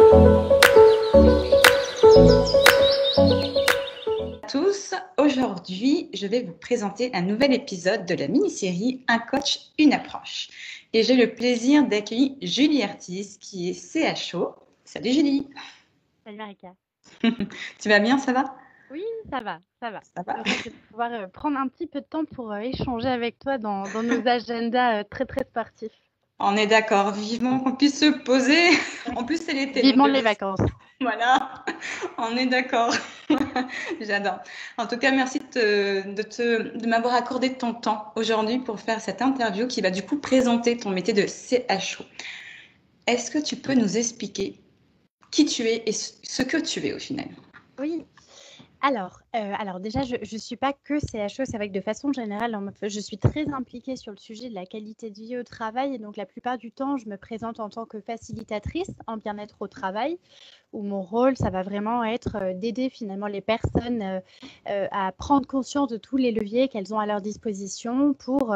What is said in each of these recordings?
À tous, aujourd'hui, je vais vous présenter un nouvel épisode de la mini-série Un coach, une approche. Et j'ai le plaisir d'accueillir Julie Artis, qui est CHO. Salut Julie. Salut Marika. Tu vas bien, ça va? Oui, ça va, ça va. Ça va. Heureuse de pouvoir prendre un petit peu de temps pour échanger avec toi dans nos agendas très très sportifs. On est d'accord, vivement qu'on puisse se poser. En plus, c'est l'été, donc Vivement les vacances. voilà, on est d'accord. J'adore. En tout cas, merci de m'avoir accordé ton temps aujourd'hui pour faire cette interview qui va du coup présenter ton métier de CHO. Est-ce que tu peux nous expliquer qui tu es et ce que tu es au final? Oui. Alors déjà, je ne suis pas que CHO, c'est vrai que de façon générale, je suis très impliquée sur le sujet de la qualité de vie au travail et donc la plupart du temps, je me présente en tant que facilitatrice en bien-être au travail, où mon rôle, ça va vraiment être d'aider finalement les personnes à prendre conscience de tous les leviers qu'elles ont à leur disposition pour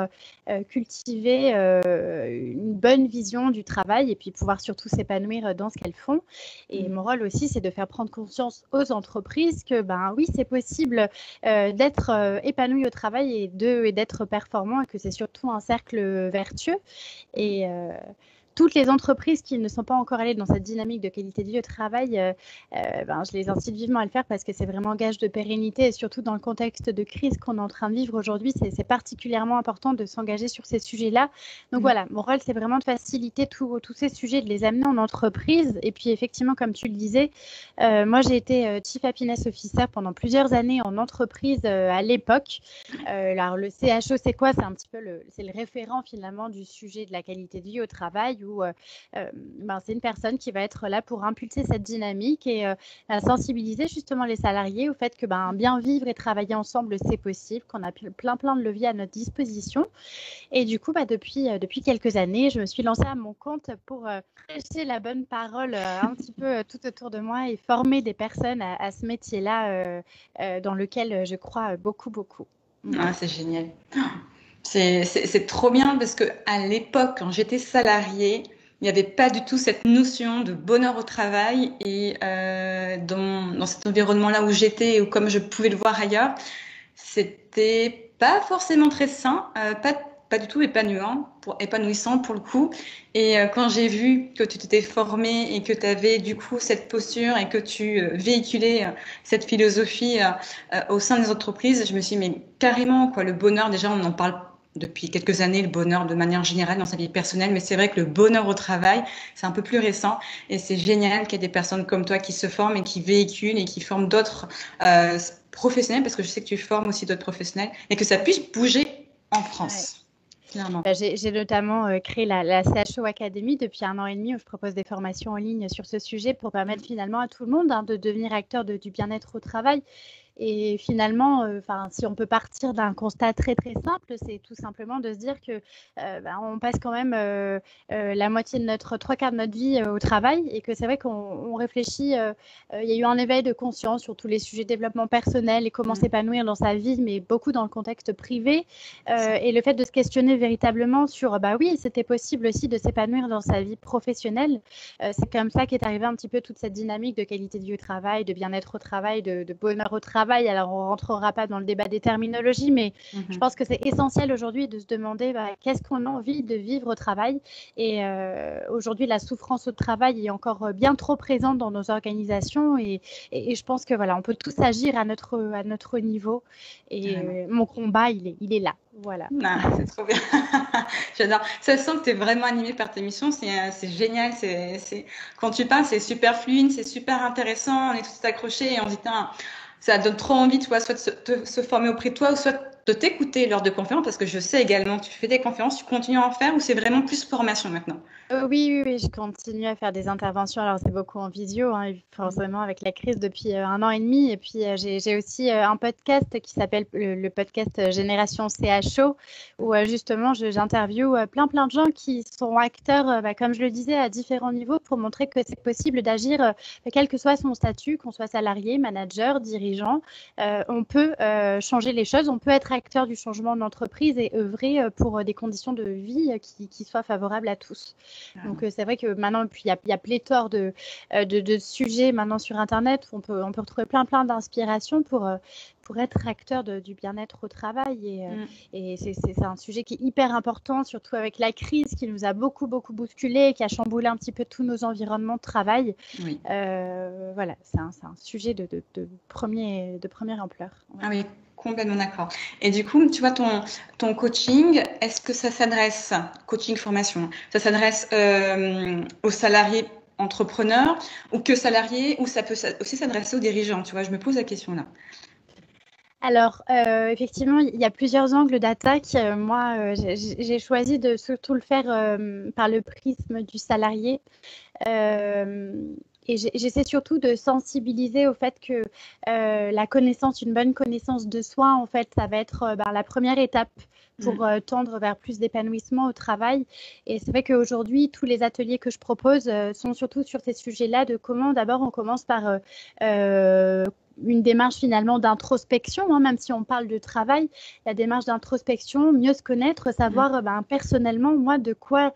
cultiver une bonne vision du travail et puis pouvoir surtout s'épanouir dans ce qu'elles font. Et mon rôle aussi, c'est de faire prendre conscience aux entreprises que, ben oui, c'est possible d'être épanoui au travail et d'être performant et que c'est surtout un cercle vertueux. Et toutes les entreprises qui ne sont pas encore allées dans cette dynamique de qualité de vie au travail, je les incite vivement à le faire parce que c'est vraiment gage de pérennité et surtout dans le contexte de crise qu'on est en train de vivre aujourd'hui, c'est particulièrement important de s'engager sur ces sujets-là. Donc voilà, mon rôle, c'est vraiment de faciliter tous ces sujets, de les amener en entreprise. Et puis effectivement, comme tu le disais, moi j'ai été Chief Happiness Officer pendant plusieurs années en entreprise à l'époque. Alors le CHO, c'est quoi? C'est un petit peu c'est le référent finalement du sujet de la qualité de vie au travail où c'est une personne qui va être là pour impulser cette dynamique et sensibiliser justement les salariés au fait que bien vivre et travailler ensemble, c'est possible, qu'on a plein de leviers à notre disposition. Et du coup, depuis quelques années, je me suis lancée à mon compte pour prêcher la bonne parole un petit peu tout autour de moi et former des personnes à ce métier-là dans lequel je crois beaucoup, beaucoup. Ah, c'est génial. C'est trop bien parce que à l'époque, quand j'étais salariée, il n'y avait pas du tout cette notion de bonheur au travail et dans cet environnement-là où j'étais ou comme je pouvais le voir ailleurs, c'était pas forcément très sain, pas du tout épanouissant pour le coup. Et quand j'ai vu que tu t'étais formée et que tu avais du coup cette posture et que tu véhiculais cette philosophie au sein des entreprises, je me suis dit, mais carrément, quoi, le bonheur, déjà, on en parle depuis quelques années, le bonheur de manière générale dans sa vie personnelle, mais c'est vrai que le bonheur au travail, c'est un peu plus récent et c'est génial qu'il y ait des personnes comme toi qui se forment et qui véhiculent et qui forment d'autres professionnels, parce que je sais que tu formes aussi d'autres professionnels, et que ça puisse bouger en France. Clairement. J'ai notamment créé la CHO Academy depuis 1 an et demi où je propose des formations en ligne sur ce sujet pour permettre finalement à tout le monde de devenir acteur du bien-être au travail. Et finalement, si on peut partir d'un constat très très simple, c'est tout simplement de se dire que on passe quand même la moitié de 3/4 de notre vie au travail et que c'est vrai qu'on réfléchit. Il y a eu un éveil de conscience sur tous les sujets de développement personnel et comment s'épanouir dans sa vie, mais beaucoup dans le contexte privé. Et le fait de se questionner véritablement sur, oui, c'était possible aussi de s'épanouir dans sa vie professionnelle. C'est comme ça qu'est arrivée un petit peu toute cette dynamique de qualité de vie au travail, de bien-être au travail, de bonheur au travail. Alors, on ne rentrera pas dans le débat des terminologies, mais je pense que c'est essentiel aujourd'hui de se demander qu'est-ce qu'on a envie de vivre au travail. Et aujourd'hui, la souffrance au travail est encore bien trop présente dans nos organisations. Et je pense que voilà, on peut tous agir à notre niveau. Et mon combat, il est là. Voilà. Ah, c'est trop bien. J'adore. Ça sent que tu es vraiment animée par tes missions. C'est génial. Quand tu parles, c'est super fluide, c'est super intéressant. On est tous accrochés et on se dit, ça donne trop envie, tu vois, soit de se former auprès de toi ou soit de t'écouter lors de conférences, parce que je sais également que tu fais des conférences, tu continues à en faire ou c'est vraiment plus formation maintenant? Oui, je continue à faire des interventions. Alors, c'est beaucoup en visio, forcément, avec la crise depuis 1 an et demi. Et puis, j'ai aussi un podcast qui s'appelle le podcast Génération CHO, où justement, j'interviewe plein de gens qui sont acteurs, comme je le disais, à différents niveaux pour montrer que c'est possible d'agir, quel que soit son statut, qu'on soit salarié, manager, dirigeant. On peut changer les choses, on peut être acteur du changement de l'entreprise et œuvrer pour des conditions de vie qui soient favorables à tous. Donc, c'est vrai que maintenant, puis il y a pléthore de sujets maintenant sur Internet où on peut retrouver plein d'inspirations pour être acteur du bien-être au travail. Et c'est un sujet qui est hyper important, surtout avec la crise qui nous a beaucoup bousculé, qui a chamboulé un petit peu tous nos environnements de travail. Oui. Voilà, c'est un sujet de première ampleur. Ouais. Ah oui, complètement d'accord. Et du coup, tu vois, ton coaching, est-ce que ça s'adresse, coaching formation, ça s'adresse aux salariés entrepreneurs ou que salariés, ou ça peut aussi s'adresser aux dirigeants, tu vois, je me pose la question là. Alors, effectivement, il y a plusieurs angles d'attaque. Moi, j'ai choisi de surtout le faire par le prisme du salarié. Et j'essaie surtout de sensibiliser au fait que une bonne connaissance de soi, en fait, ça va être la première étape pour tendre vers plus d'épanouissement au travail. Et c'est vrai qu'aujourd'hui, tous les ateliers que je propose sont surtout sur ces sujets-là, de comment d'abord on commence par une démarche finalement d'introspection, même si on parle de travail, la démarche d'introspection, mieux se connaître, savoir personnellement, moi, de quoi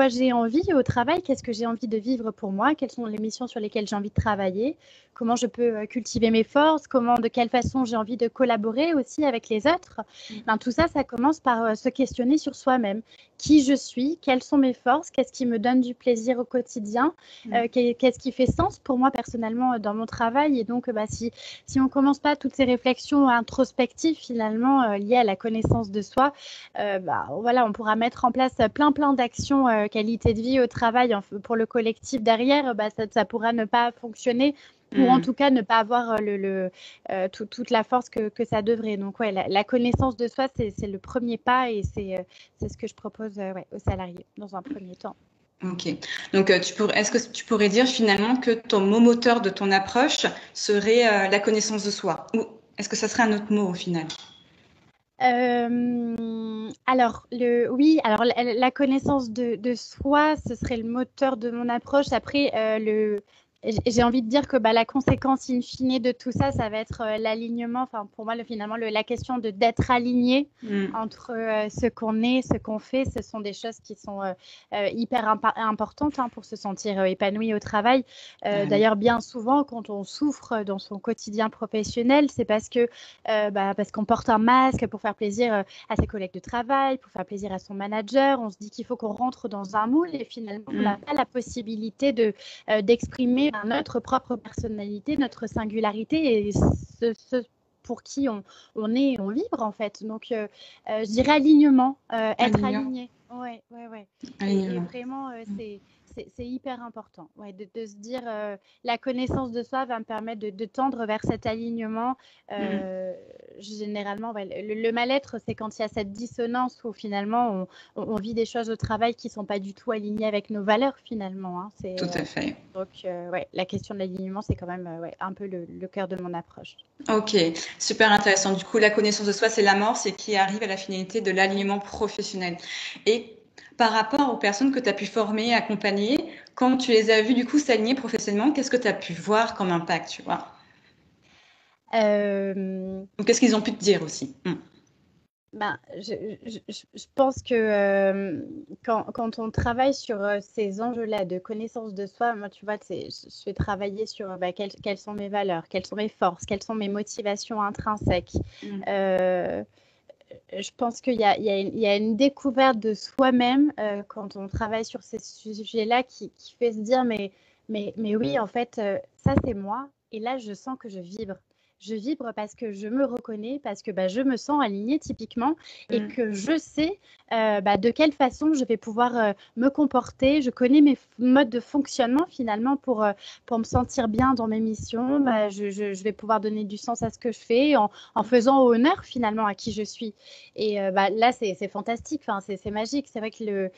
j'ai envie au travail, qu'est-ce que j'ai envie de vivre pour moi, quelles sont les missions sur lesquelles j'ai envie de travailler, comment je peux cultiver mes forces, de quelle façon j'ai envie de collaborer aussi avec les autres. Tout ça, ça commence par se questionner sur soi-même. Qui je suis, quelles sont mes forces, qu'est-ce qui me donne du plaisir au quotidien, qu'est-ce qui fait sens pour moi personnellement dans mon travail. Et donc, si on ne commence pas toutes ces réflexions introspectives finalement liées à la connaissance de soi, voilà, on pourra mettre en place plein d'actions qualité de vie au travail pour le collectif derrière, ça pourra ne pas fonctionner. Ou en tout cas ne pas avoir toute la force que ça devrait. Donc ouais, la connaissance de soi, c'est le premier pas et c'est ce que je propose aux salariés dans un premier temps. Ok. Donc, est-ce que tu pourrais dire finalement que ton mot moteur de ton approche serait la connaissance de soi? Ou est-ce que ça serait un autre mot au final? Alors, la connaissance de soi, ce serait le moteur de mon approche. Après, j'ai envie de dire que la conséquence in fine de tout ça, ça va être l'alignement. Enfin, pour moi, finalement, la question d'être aligné entre ce qu'on est, ce qu'on fait, ce sont des choses qui sont hyper importantes pour se sentir épanoui au travail. D'ailleurs, bien souvent, quand on souffre dans son quotidien professionnel, c'est parce qu'on porte un masque pour faire plaisir à ses collègues de travail, pour faire plaisir à son manager. On se dit qu'il faut qu'on rentre dans un moule et finalement, on n'a pas la possibilité d'exprimer notre propre personnalité, notre singularité et ce pour qui on est et on vibre en fait. Donc, je dirais alignement, être aligné. Ouais. Et vraiment, c'est hyper important de se dire la connaissance de soi va me permettre de tendre vers cet alignement. Généralement, le mal-être, c'est quand il y a cette dissonance où finalement on vit des choses au travail qui ne sont pas du tout alignées avec nos valeurs finalement. Tout à fait. Donc, la question de l'alignement, c'est quand même un peu le cœur de mon approche. Ok, super intéressant. Du coup, la connaissance de soi, c'est l'amorce et qui arrive à la finalité de l'alignement professionnel. Et par rapport aux personnes que tu as pu former, accompagner, quand tu les as vues du coup s'aligner professionnellement, qu'est-ce que tu as pu voir comme impact, tu vois? Qu'est-ce qu'ils ont pu te dire aussi? Je pense que quand on travaille sur ces enjeux-là de connaissance de soi, moi, tu vois, je vais travailler sur quelles sont mes valeurs, quelles sont mes forces, quelles sont mes motivations intrinsèques. Je pense qu'il y a une découverte de soi-même quand on travaille sur ces sujets-là qui fait se dire mais oui, en fait, ça, c'est moi. Et là, je sens que je vibre. Je vibre parce que je me reconnais, parce que je me sens alignée typiquement et que je sais de quelle façon je vais pouvoir me comporter. Je connais mes modes de fonctionnement finalement pour me sentir bien dans mes missions. Je vais pouvoir donner du sens à ce que je fais en faisant honneur finalement à qui je suis. Et là, c'est fantastique, enfin, c'est magique. C'est vrai que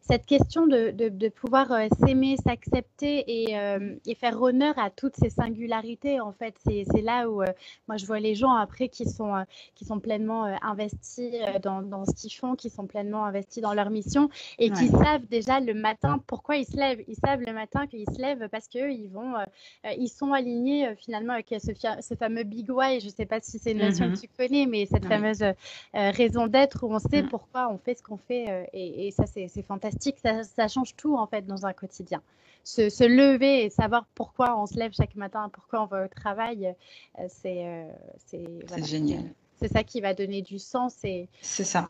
cette question de pouvoir s'aimer, s'accepter et faire honneur à toutes ces singularités, en fait, c'est c'est là où moi je vois les gens après qui sont pleinement investis dans ce qu'ils font, qui sont pleinement investis dans leur mission et qui savent déjà le matin pourquoi ils se lèvent. Ils savent le matin qu'ils se lèvent parce qu'ils sont alignés finalement avec ce fameux Big Why. Je ne sais pas si c'est une notion que tu connais, mais cette fameuse raison d'être où on sait pourquoi on fait ce qu'on fait. Et ça, c'est fantastique. Ça change tout en fait dans un quotidien. Se lever et savoir pourquoi on se lève chaque matin, pourquoi on va au travail, c'est génial. C'est ça qui va donner du sens. C'est ça.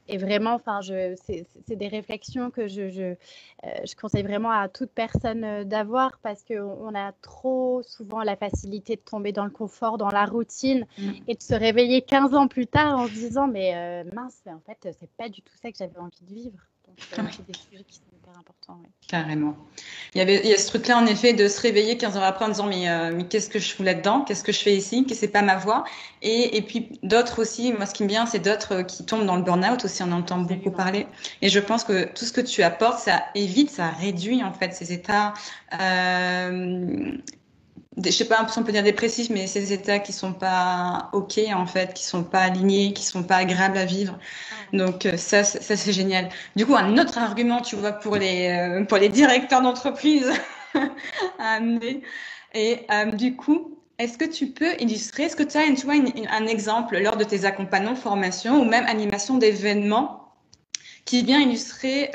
Et vraiment, c'est des réflexions que je conseille vraiment à toute personne d'avoir parce qu'on a trop souvent la facilité de tomber dans le confort, dans la routine et de se réveiller 15 ans plus tard en se disant mais mince, mais en fait, c'est pas du tout ça que j'avais envie de vivre. Donc, c'est des sujets qui sont hyper importants. Ouais. Carrément. Il y a ce truc-là, en effet, de se réveiller 15 ans après en disant mais qu'est-ce que je fous là-dedans? Qu'est-ce que je fais ici? Que c'est pas ma voie? Et puis d'autres aussi, moi, ce qui me vient, c'est d'autres qui tombent dans le burn-out aussi, on en entend beaucoup parler. Et je pense que tout ce que tu apportes, ça évite, ça réduit, en fait, ces états, je sais pas si on peut dire dépressifs, mais ces états qui sont pas OK, en fait, qui sont pas alignés, qui sont pas agréables à vivre. Donc ça c'est génial. Du coup, un autre argument, tu vois, pour les directeurs d'entreprise à amener. Et du coup, est-ce que tu peux illustrer, est-ce que tu as un exemple lors de tes accompagnements, formations ou même animation d'événements qui vient illustrer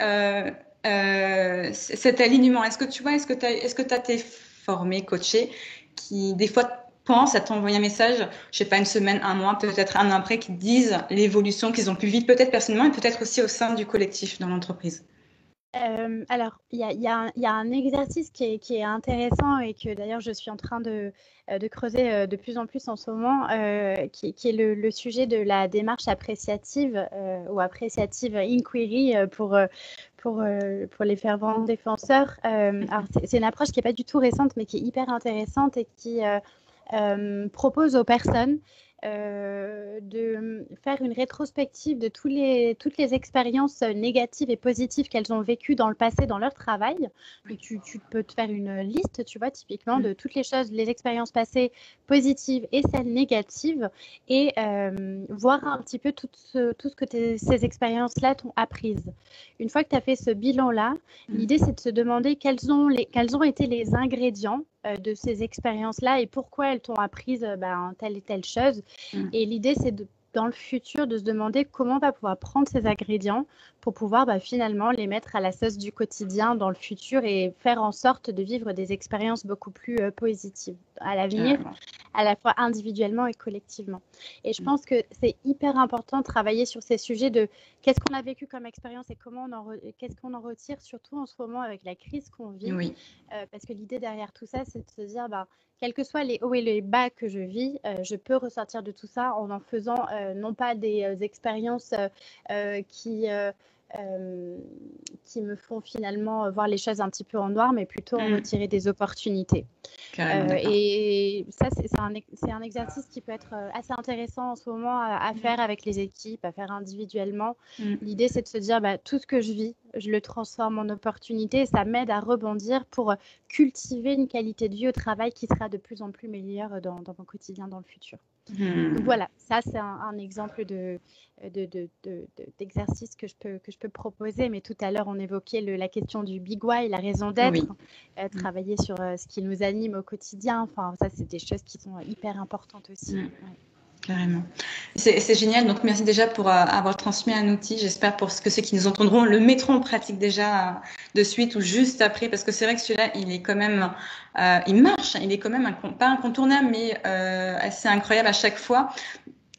cet alignement? Est-ce que tu vois, est-ce que tu as tes formés, coachés qui des fois pensent à t'envoyer un message, je sais pas, une semaine, un mois, peut-être un an après, qui te disent l'évolution qu'ils ont pu vivre, peut-être personnellement et peut-être aussi au sein du collectif dans l'entreprise? Alors, il y a un exercice qui est intéressant et que d'ailleurs je suis en train de creuser de plus en plus en ce moment, qui est le sujet de la démarche appréciative ou appréciative inquiry pour les fervents défenseurs. Alors, c'est une approche qui n'est pas du tout récente, mais qui est hyper intéressante et qui propose aux personnes de faire une rétrospective de toutes les expériences négatives et positives qu'elles ont vécues dans le passé dans leur travail. Donc, tu peux te faire une liste, tu vois, typiquement, de toutes les choses, les expériences passées positives et celles négatives, et voir un petit peu tout ce que ces expériences-là t'ont apprises. Une fois que tu as fait ce bilan-là, l'idée, c'est de se demander quels ont été les ingrédients de ces expériences-là et pourquoi elles t'ont apprise telle et telle chose. Et l'idée, c'est dans le futur de se demander comment on va pouvoir prendre ces ingrédients pour pouvoir finalement les mettre à la sauce du quotidien dans le futur et faire en sorte de vivre des expériences beaucoup plus positives à l'avenir, à la fois individuellement et collectivement. Et je pense que c'est hyper important de travailler sur ces sujets de qu'est-ce qu'on a vécu comme expérience et qu'est-ce qu'on en retire, surtout en ce moment avec la crise qu'on vit. Oui. Parce que l'idée derrière tout ça, c'est de se dire, quels que soient les hauts et les bas que je vis, je peux ressortir de tout ça en faisant non pas des expériences qui me font finalement voir les choses un petit peu en noir, mais plutôt en retirer des opportunités. Et ça, c'est un exercice qui peut être assez intéressant en ce moment à faire avec les équipes, à faire individuellement. L'idée, c'est de se dire, tout ce que je vis, je le transforme en opportunité et ça m'aide à rebondir pour cultiver une qualité de vie au travail qui sera de plus en plus meilleure dans mon quotidien dans le futur. Donc voilà, ça c'est un exemple d'exercice que je peux proposer. Mais tout à l'heure, on évoquait la question du Big Why, la raison d'être, travailler sur ce qui nous anime au quotidien. Enfin, ça, c'est des choses qui sont hyper importantes aussi. Ouais. Carrément. C'est génial. Donc, merci déjà pour avoir transmis un outil. J'espère pour que ceux qui nous entendront le mettront en pratique déjà de suite ou juste après, parce que c'est vrai que celui-là, il est quand même, il marche. Il est quand même pas incontournable, mais assez incroyable à chaque fois.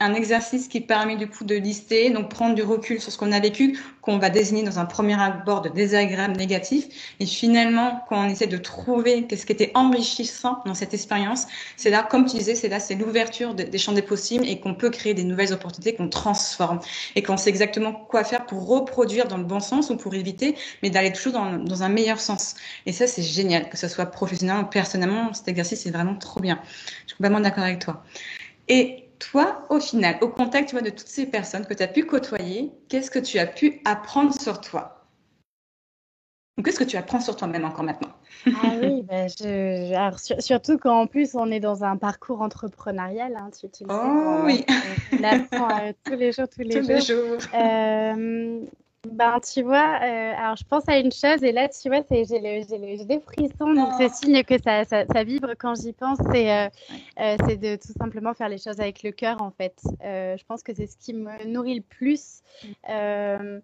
Un exercice qui permet du coup de lister, donc prendre du recul sur ce qu'on a vécu, qu'on va désigner dans un premier abord de désagréable négatif. Et finalement, quand on essaie de trouver qu'est-ce qui était enrichissant dans cette expérience, c'est là, comme tu disais, c'est l'ouverture des champs des possibles et qu'on peut créer des nouvelles opportunités qu'on transforme et qu'on sait exactement quoi faire pour reproduire dans le bon sens ou pour éviter, mais d'aller toujours dans un meilleur sens. Et ça, c'est génial, que ce soit professionnellement ou personnellement, cet exercice est vraiment trop bien. Je suis complètement d'accord avec toi. Et toi, au final, au contact, tu vois, de toutes ces personnes que tu as pu côtoyer, qu'est-ce que tu as pu apprendre sur toi? Ou qu'est-ce que tu apprends sur toi-même encore maintenant? Ah oui, bah, alors, surtout quand en plus on est dans un parcours entrepreneurial, hein, tu le sais, Oh oui, on apprend tous les jours, tous les tous les jours. jours. Euh, ben, tu vois, alors je pense à une chose et là, tu vois, j'ai des frissons, donc c'est Oh, signe que ça vibre quand j'y pense, ouais. c'est de tout simplement faire les choses avec le cœur, en fait. Je pense que c'est ce qui me nourrit le plus. Euh,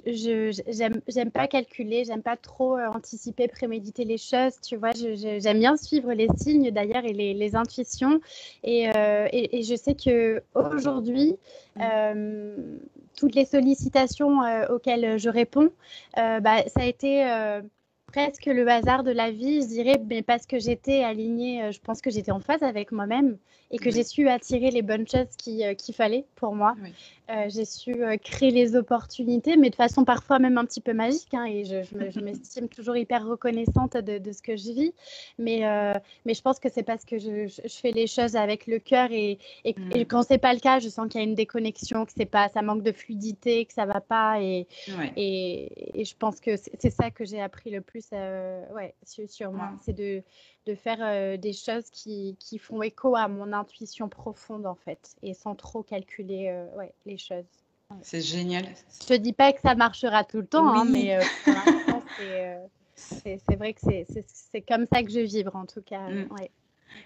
j'aime pas calculer, j'aime pas trop anticiper, préméditer les choses, tu vois. J'aime bien suivre les signes d'ailleurs et les intuitions. Et je sais que aujourd'hui, Mm. euh, toutes les sollicitations auxquelles je réponds, bah, ça a été presque le hasard de la vie, je dirais, mais parce que j'étais alignée, je pense que j'étais en phase avec moi-même et que j'ai Oui, su attirer les bonnes choses qu'il fallait pour moi. oui. J'ai su créer les opportunités, mais de façon parfois même un petit peu magique, hein, et je m'estime toujours hyper reconnaissante de ce que je vis. Mais je pense que c'est parce que je fais les choses avec le cœur et Mm. quand c'est pas le cas, je sens qu'il y a une déconnexion, que c'est pas, ça manque de fluidité, que ça va pas. Ouais. Et je pense que c'est ça que j'ai appris le plus ouais, sur moi. Mm. C'est de faire des choses qui font écho à mon intuition profonde, en fait, et sans trop calculer ouais, les choses. Ouais. C'est génial. Je te dis pas que ça marchera tout le temps, hein, Oui. mais pour l'instant, c'est vrai que c'est comme ça que je vibre, en tout cas. Mm. Ouais.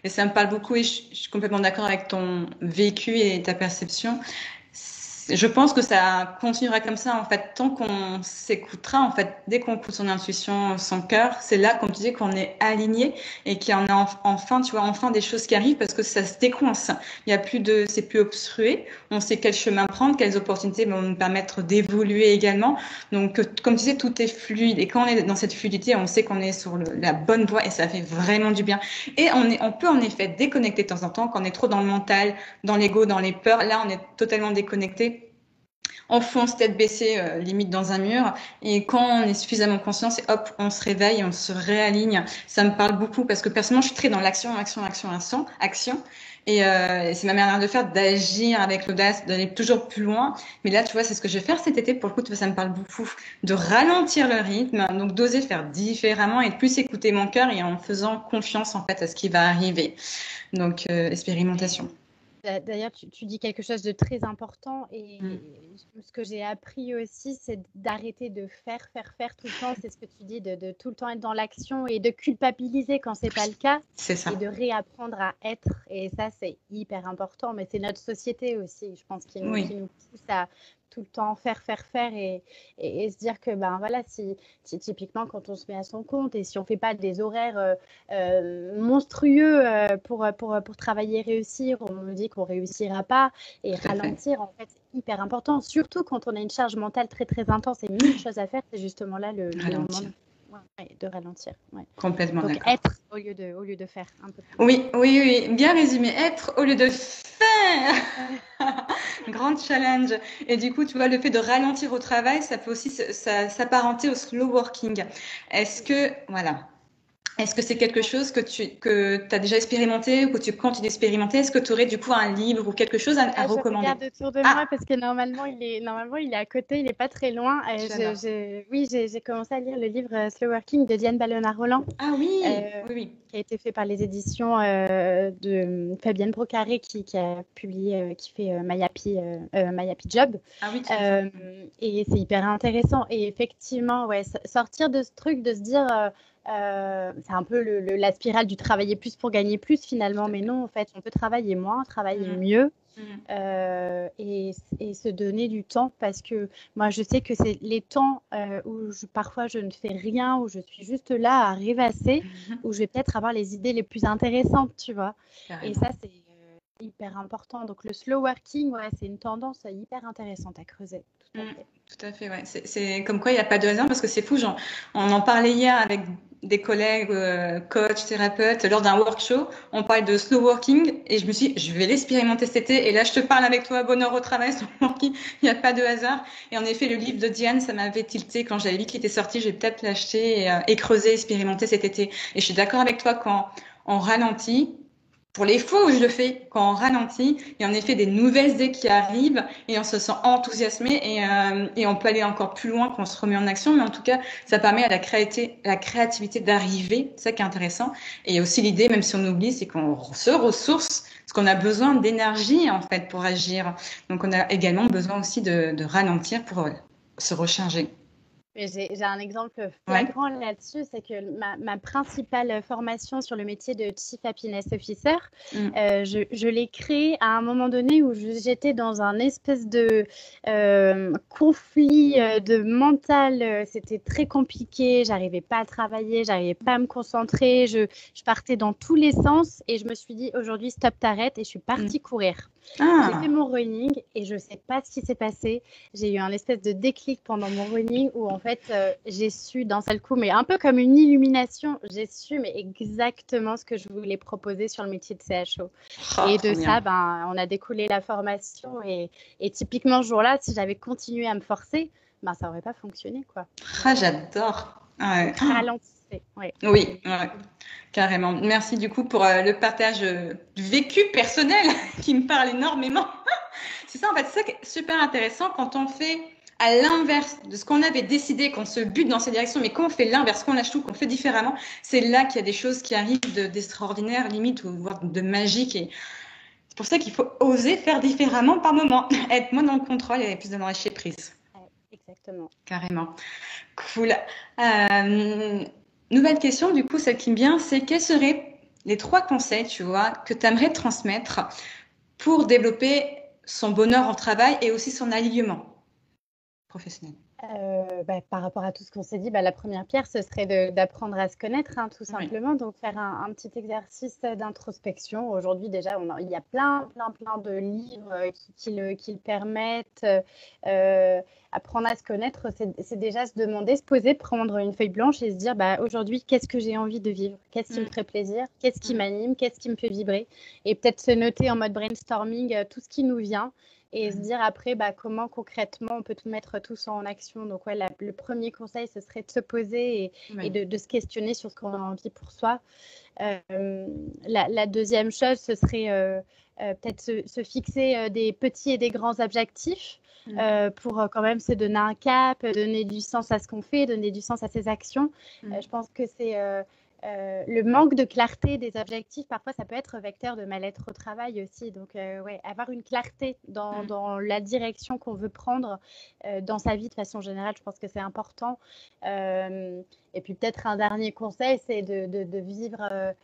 Et ça me parle beaucoup et je suis complètement d'accord avec ton vécu et ta perception. Je pense que ça continuera comme ça, en fait, tant qu'on s'écoutera, en fait, dès qu'on écoute son intuition, son cœur, c'est là, comme tu dis, qu'on est aligné et qu'il y en a enfin, tu vois, enfin des choses qui arrivent parce que ça se décoince. Il y a plus de, c'est plus obstrué. On sait quel chemin prendre, quelles opportunités vont nous permettre d'évoluer également. Donc, comme tu disais, tout est fluide et quand on est dans cette fluidité, on sait qu'on est sur la bonne voie et ça fait vraiment du bien. Et on peut en effet déconnecter de temps en temps quand on est trop dans le mental, dans l'ego, dans les peurs. Là, on est totalement déconnecté. On fonce tête baissée, limite dans un mur. Et quand on est suffisamment conscient, c'est hop, on se réveille, on se réaligne. Ça me parle beaucoup parce que personnellement, je suis très dans l'action, action, action, action, action. Et c'est ma manière de faire, d'agir avec l'audace, d'aller toujours plus loin. Mais là, tu vois, c'est ce que je vais faire cet été. Pour le coup, ça me parle beaucoup de ralentir le rythme, donc d'oser faire différemment et de plus écouter mon cœur et en faisant confiance en fait à ce qui va arriver. Donc, expérimentation. D'ailleurs, tu dis quelque chose de très important Mm. et ce que j'ai appris aussi, c'est d'arrêter de faire tout le temps. C'est ce que tu dis, de tout le temps être dans l'action et de culpabiliser quand c'est pas le cas C'est et ça. de réapprendre à être. Et ça, c'est hyper important. Mais c'est notre société aussi, je pense, qui Oui. nous pousse à tout le temps faire et se dire que ben voilà, si typiquement quand on se met à son compte et si on fait pas des horaires monstrueux pour travailler et réussir. On me dit qu'on réussira pas et Tout à fait. ralentir, en fait, c'est hyper important. Surtout quand on a une charge mentale très très intense et mille choses à faire, c'est justement là le moment Ralentir. ouais, de ralentir. Ouais. Complètement Donc d'accord. être au lieu de faire un peu plus. Oui, oui, oui, bien résumé. Être au lieu de faire. Grand challenge. Et du coup, tu vois, le fait de ralentir au travail, ça peut aussi s'apparenter au slow working. Est-ce que, voilà. Est-ce que c'est quelque chose que tu as déjà expérimenté ou que tu comptes d'expérimenter? Est-ce que tu aurais du coup un livre ou quelque chose à Ah, je recommander? regarde autour de moi Ah, parce que normalement il est à côté, il est pas très loin. j'adore. Oui, j'ai commencé à lire le livre Slow Working de Diane Ballona-Roland. Ah oui, euh, oui, oui. qui a été fait par les éditions de Fabienne Brocaré qui a publié, qui fait My Happy Job. Ah oui, tout à fait. Euh, et c'est hyper intéressant. Et effectivement, ouais, sortir de ce truc, de se dire, c'est un peu la spirale du travailler plus pour gagner plus finalement. Tout à Mais fait. non, en fait, on peut travailler moins, travailler Mhm, mieux mhm. et se donner du temps parce que moi, je sais que c'est les temps où parfois je ne fais rien, où je suis juste là à rêvasser, Mhm. où je vais peut-être avoir les idées les plus intéressantes, tu vois. Et Carrément. ça, c'est hyper important. Donc le slow working, ouais, c'est une tendance hyper intéressante à creuser, tout à Mm, fait. tout à fait, ouais. C'est comme quoi il n'y a pas de hasard parce que c'est fou. Genre, on en parlait hier avec des collègues, coachs, thérapeutes, lors d'un workshop. On parlait de slow working et je me suis dit, je vais l'expérimenter cet été. Et là, je te parle avec toi, bonheur au travail, slow working. Il n'y a pas de hasard. Et en effet, le livre de Diane, ça m'avait tilté quand j'avais vu qu'il était sorti. Je vais peut-être l'acheter et creuser, expérimenter cet été. Et je suis d'accord avec toi quand on ralentit. pour les fois où je le fais, quand on ralentit, il y a en effet des nouvelles idées qui arrivent et on se sent enthousiasmé et on peut aller encore plus loin quand on se remet en action. Mais en tout cas, ça permet à la créativité d'arriver. C'est ça qui est intéressant. Et il y a aussi l'idée, même si on oublie, c'est qu'on se ressource parce qu'on a besoin d'énergie en fait pour agir. Donc on a également besoin aussi de ralentir pour se recharger. J'ai un exemple Ouais. flagrant là-dessus, c'est que ma principale formation sur le métier de Chief Happiness Officer, je l'ai créée à un moment donné où j'étais dans un espèce de conflit de mental. C'était très compliqué, j'arrivais pas à travailler, j'arrivais pas à me concentrer, je partais dans tous les sens et je me suis dit aujourd'hui stop, t'arrêtes et je suis partie courir. J'ai fait mon running et je sais pas ce qui s'est passé. J'ai eu un espèce de déclic pendant mon running où en fait j'ai su d'un seul coup, mais un peu comme une illumination, j'ai su mais exactement ce que je voulais proposer sur le métier de CHO. Et de ça, on a découlé la formation et typiquement ce jour-là, si j'avais continué à me forcer, ça n'aurait pas fonctionné quoi. J'adore. Ouais. Ralentissez. Ouais. Oui, ouais, carrément. Merci du coup pour le partage du vécu personnel qui me parle énormément. C'est ça, en fait, c'est ça qui est super intéressant quand on fait à l'inverse de ce qu'on avait décidé, qu'on se bute dans cette direction, mais quand on fait l'inverse, qu'on lâche tout, qu'on fait différemment, c'est là qu'il y a des choses qui arrivent d'extraordinaire, limite, ou voire de magique. Et c'est pour ça qu'il faut oser faire différemment par moment, être moins dans le contrôle et plus dans le lâcher prise. Exactement. Carrément. Cool. Nouvelle question, du coup, celle qui me vient, c'est quels seraient les 3 conseils, tu vois, que tu aimerais transmettre pour développer son bonheur au travail et aussi son alignement professionnel? Par rapport à tout ce qu'on s'est dit, la première pierre, ce serait d'apprendre à se connaître, hein, tout simplement. Donc, faire un petit exercice d'introspection. Aujourd'hui, déjà, il y a plein de livres qui le permettent. Apprendre à se connaître, c'est déjà se demander, se poser, prendre une feuille blanche et se dire, aujourd'hui, qu'est-ce que j'ai envie de vivre? Qu'est-ce qui me ferait plaisir? Qu'est-ce qui m'anime? Qu'est-ce qui me fait vibrer? Et peut-être se noter en mode brainstorming tout ce qui nous vient. Et se dire après comment concrètement on peut tout mettre tous en action. Donc le premier conseil, ce serait de se poser et de se questionner sur ce qu'on a envie pour soi. La deuxième chose, ce serait peut-être se fixer des petits et des grands objectifs pour quand même se donner un cap, donner du sens à ce qu'on fait, donner du sens à ses actions. Je pense que c'est... le manque de clarté des objectifs, parfois, ça peut être vecteur de mal-être au travail aussi. Donc, avoir une clarté dans la direction qu'on veut prendre dans sa vie de façon générale, je pense que c'est important. Et puis, peut-être un dernier conseil, c'est de vivre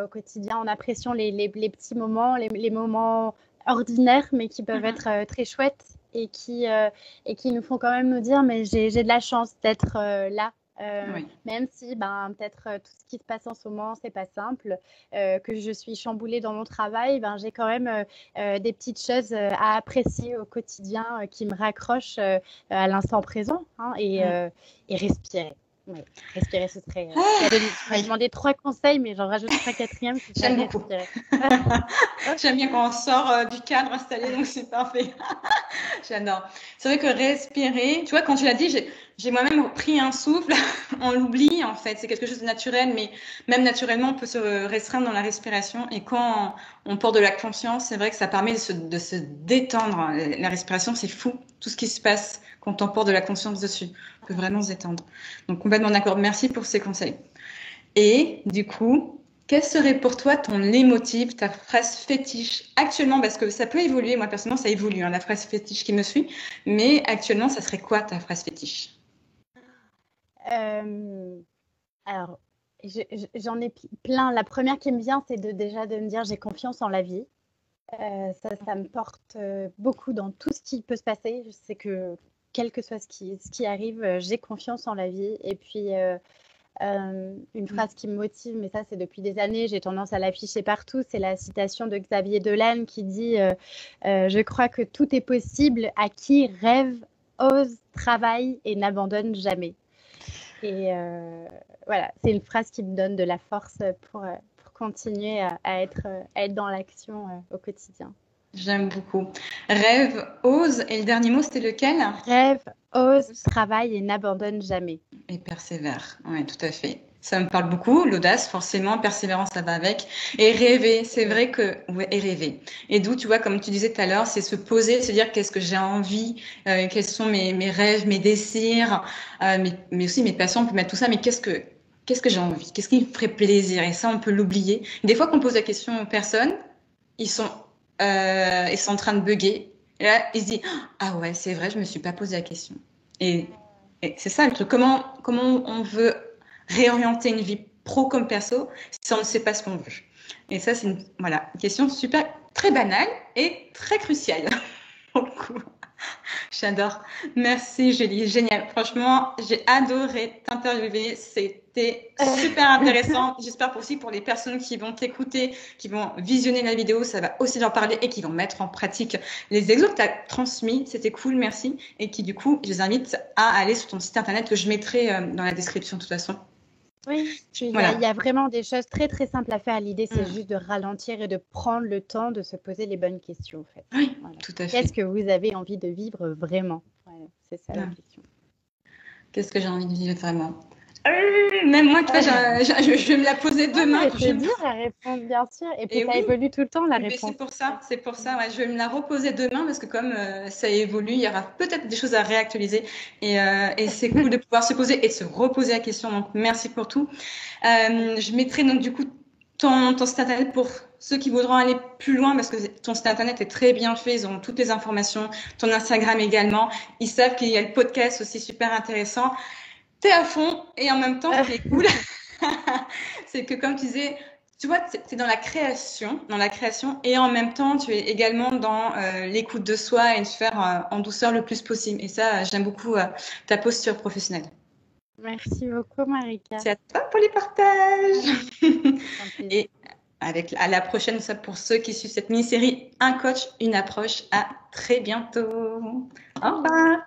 au quotidien en appréciant les petits moments, les moments ordinaires, mais qui peuvent être très chouettes et qui nous font quand même nous dire, mais j'ai de la chance d'être là. Même si peut-être tout ce qui se passe en ce moment, c'est pas simple, que je suis chamboulée dans mon travail, j'ai quand même des petites choses à apprécier au quotidien qui me raccrochent à l'instant présent et respirer. Oui, respirer, ce serait... Je vais demander 3 conseils, mais j'en rajouterai un 4e. J'aime beaucoup. J'aime bien quand on sort du cadre installé, donc c'est parfait. J'adore. C'est vrai que respirer, tu vois, quand tu l'as dit, j'ai moi-même pris un souffle. On l'oublie, en fait. C'est quelque chose de naturel, mais même naturellement, on peut se restreindre dans la respiration. Et quand on porte de la conscience, c'est vrai que ça permet de se détendre. La respiration, c'est fou. Tout ce qui se passe quand on porte de la conscience dessus. On peut vraiment se détendre. Donc, complètement d'accord. Merci pour ces conseils. Et du coup, quel serait pour toi ton leitmotiv, ta phrase fétiche actuellement? Parce que ça peut évoluer. Moi, personnellement, ça évolue, la phrase fétiche qui me suit. Mais actuellement, ça serait quoi ta phrase fétiche? Alors, j'en ai plein. La première qui me vient, c'est déjà de me dire j'ai confiance en la vie. Ça me porte beaucoup dans tout ce qui peut se passer. Je sais que quel que soit ce qui arrive, j'ai confiance en la vie. Et puis, une phrase qui me motive, mais ça c'est depuis des années, j'ai tendance à l'afficher partout, c'est la citation de Xavier Dolan qui dit je crois que tout est possible à qui rêve, ose, travaille et n'abandonne jamais. Et voilà, c'est une phrase qui me donne de la force pour continuer à être dans l'action au quotidien. J'aime beaucoup. Rêve, ose, et le dernier mot, c'était lequel? Rêve, ose, travaille et n'abandonne jamais. Et persévère, oui, tout à fait. Ça me parle beaucoup, l'audace, forcément, persévérance, ça va avec. Et rêver, c'est vrai que, ouais, et rêver. Et d'où, tu vois, comme tu disais tout à l'heure, c'est se poser, se dire qu'est-ce que j'ai envie, quels sont mes rêves, mes désirs, mais aussi mes passions, on peut mettre tout ça, mais qu'est-ce que j'ai envie? Qu'est-ce qui me ferait plaisir? Et ça, on peut l'oublier. Des fois qu'on pose la question aux personnes, ils sont, ils sont en train de bugger. Et là, ils se disent, ah ouais, c'est vrai, je me suis pas posé la question. Et, et c'est ça le truc. Comment on veut réorienter une vie pro comme perso si on ne sait pas ce qu'on veut. Et ça, c'est une question super, très banale et très cruciale. J'adore. Merci, Julie. Génial. Franchement, j'ai adoré t'interviewer. C'était super intéressant. J'espère aussi pour les personnes qui vont t'écouter, qui vont visionner la vidéo, ça va aussi leur parler et qui vont mettre en pratique les exemples que tu as transmis. C'était cool, merci. Et qui, du coup, je les invite à aller sur ton site internet que je mettrai dans la description de toute façon. Oui, il y a vraiment des choses très très simples à faire. L'idée, c'est juste de ralentir et de prendre le temps de se poser les bonnes questions, en fait. Oui, tout à fait. Qu'est-ce que vous avez envie de vivre vraiment? C'est ça la question. Qu'est-ce que j'ai envie de vivre vraiment? Même moi, tu vois, je vais me la poser demain. C'est dur à répondre, bien sûr. Et puis, ça évolue tout le temps, la réponse. C'est pour ça, ouais, je vais me la reposer demain parce que comme ça évolue, il y aura peut-être des choses à réactualiser. Et c'est cool de pouvoir se poser et de se reposer la question. Donc, merci pour tout. Je mettrai donc du coup ton site internet pour ceux qui voudront aller plus loin parce que ton site internet est très bien fait. Ils ont toutes les informations. Ton Instagram également. Ils savent qu'il y a le podcast aussi super intéressant. T'es à fond et en même temps, ce qui est cool, c'est que comme tu disais, tu vois, t'es dans la création et en même temps, tu es également dans l'écoute de soi et de faire en douceur le plus possible. Et ça, j'aime beaucoup ta posture professionnelle. Merci beaucoup, Marika. C'est à toi pour les partages. Et à la prochaine, ça pour ceux qui suivent cette mini-série, un coach, une approche. À très bientôt. Au revoir.